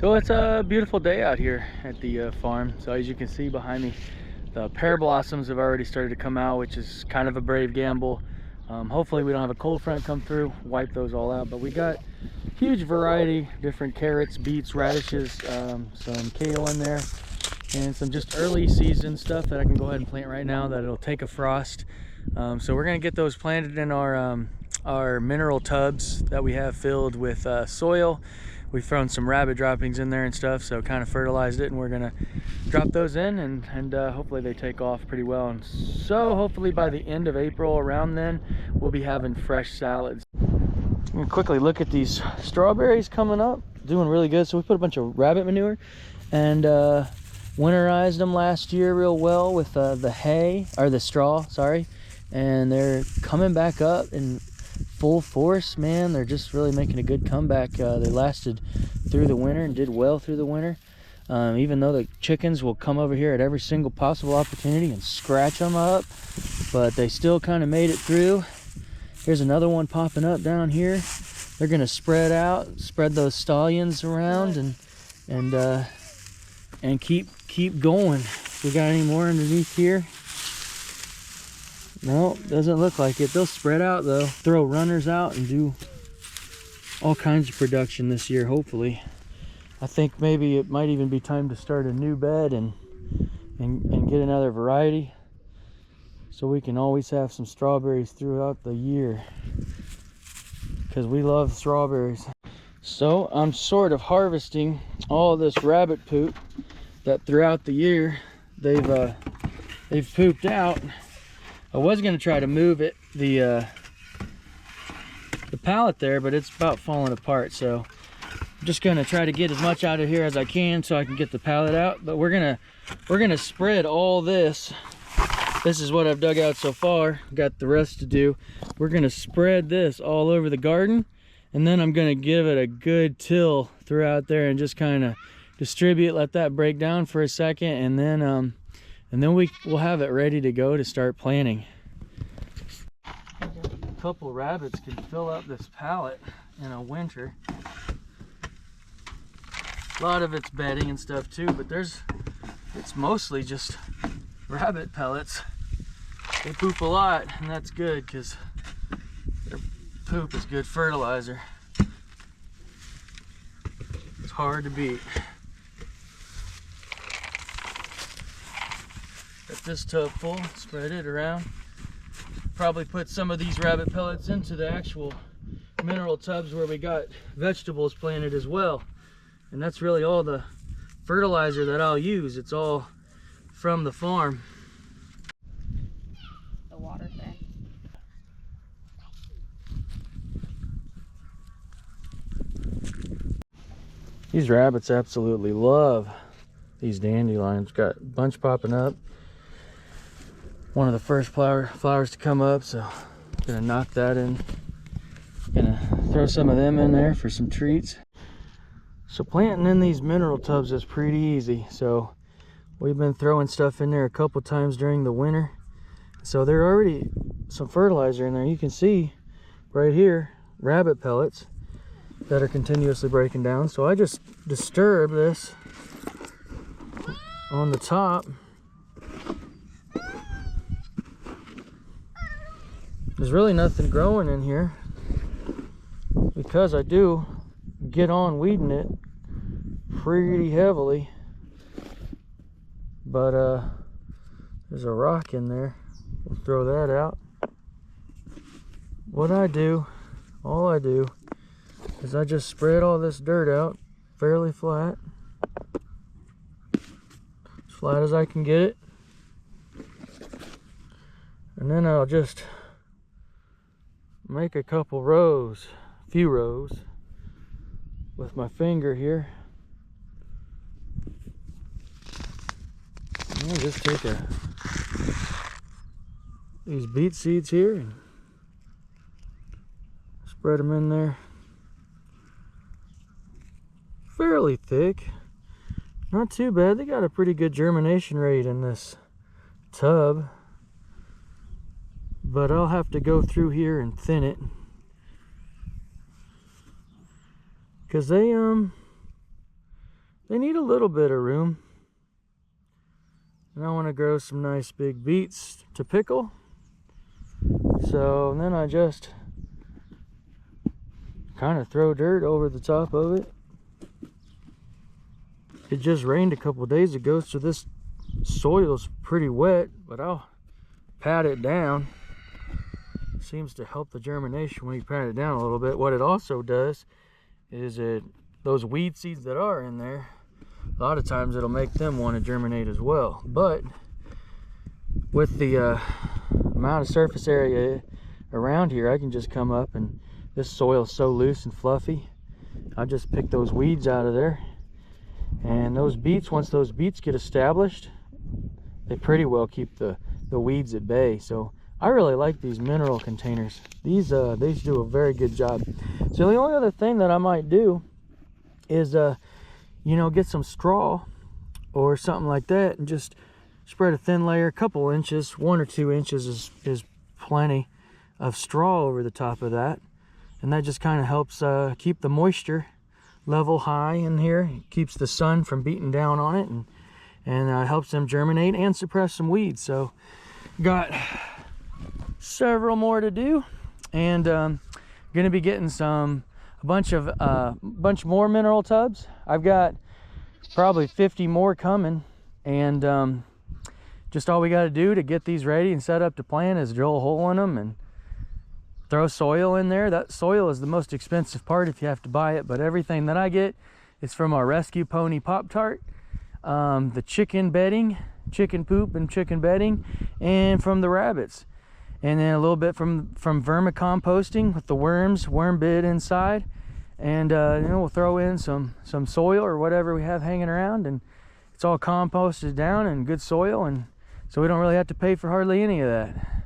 So it's a beautiful day out here at the farm. So as you can see behind me, the pear blossoms have already started to come out, which is kind of a brave gamble. Hopefully we don't have a cold front come through, wipe those all out. But we got huge variety, different carrots, beets, radishes, some kale in there, and some just early season stuff that I can go ahead and plant right now that it'll take a frost. So we're gonna get those planted in our mineral tubs that we have filled with soil. We've thrown some rabbit droppings in there and stuff, so kind of fertilized it, and we're gonna drop those in and hopefully they take off pretty well. And so hopefully by the end of April, around then, we'll be having fresh salads. I'm gonna quickly look at these strawberries coming up, doing really good. So we put a bunch of rabbit manure and winterized them last year real well with the hay, or the straw, sorry. And they're coming back up in full force, man. They're just really making a good comeback. They lasted through the winter and did well through the winter, even though the chickens will come over here at every single possible opportunity and scratch them up, but they still kind of made it through. Here's another one popping up down here. They're gonna spread out, spread those stallions around, and keep going. We got any more underneath here? No, doesn't look like it. They'll spread out though, throw runners out and do all kinds of production this year, hopefully. I think maybe it might even be time to start a new bed and get another variety, so we can always have some strawberries throughout the year, because we love strawberries. So I'm sort of harvesting all this rabbit poop that throughout the year they've pooped out. I was going to try to move it, the pallet there, but it's about falling apart. So I'm just going to try to get as much out of here as I can so I can get the pallet out. But we're gonna spread all this. This is what I've dug out so far. Got the rest to do. We're going to spread this all over the garden, and then I'm going to give it a good till throughout there and just kind of distribute, let that break down for a second, and then we'll have it ready to go to start planting. A couple rabbits can fill up this pallet in a winter. A lot of it's bedding and stuff too, but it's mostly just rabbit pellets. They poop a lot, and that's good because their poop is good fertilizer. It's hard to beat. Got this tub full, spread it around. Probably put some of these rabbit pellets into the actual mineral tubs where we got vegetables planted as well. And that's really all the fertilizer that I'll use. It's all from the farm. The water thing. These rabbits absolutely love these dandelions. Got a bunch popping up. One of the first flowers to come up, so I'm gonna knock that in. Gonna throw some of them in there for some treats. So planting in these mineral tubs is pretty easy. So we've been throwing stuff in there a couple times during the winter. So there are already some fertilizer in there. You can see right here, rabbit pellets that are continuously breaking down. So I just disturb this on the top. There's really nothing growing in here because I do get on weeding it pretty heavily, but there's a rock in there. We'll throw that out. All I do is I just spread all this dirt out fairly flat, as flat as I can get it, and then I'll just make a couple rows, few rows with my finger here. I'll just take these beet seeds here and spread them in there fairly thick. Not too bad. They got a pretty good germination rate in this tub, but I'll have to go through here and thin it because they need a little bit of room. And I want to grow some nice big beets to pickle. So then I just kind of throw dirt over the top of it. It just rained a couple days ago, so this soil's pretty wet, but I'll pat it down. Seems to help the germination when you pat it down a little bit. What it also does is those weed seeds that are in there, a lot of times it'll make them want to germinate as well. But with the amount of surface area around here, I can just come up, and this soil is so loose and fluffy, I'll just pick those weeds out of there. And those beets, once those beets get established, they pretty well keep the weeds at bay. So I really like these mineral containers. These do a very good job. So the only other thing that I might do is you know, get some straw or something like that and just spread a thin layer, a couple inches, 1 or 2 inches is plenty of straw over the top of that. And that just kind of helps keep the moisture level high in here. It keeps the sun from beating down on it, and helps them germinate and suppress some weeds. So got several more to do, and gonna be getting a bunch more mineral tubs. I've got probably 50 more coming, and just all we got to do to get these ready and set up to plant is drill a hole in them and throw soil in there. That soil is the most expensive part if you have to buy it, but everything that I get is from our rescue pony Pop-Tart, the chicken bedding, chicken poop and chicken bedding, and from the rabbits. And then a little bit from vermicomposting with the worm bed inside. And you know, we'll throw in some soil or whatever we have hanging around, and it's all composted down and good soil, and so we don't really have to pay for hardly any of that.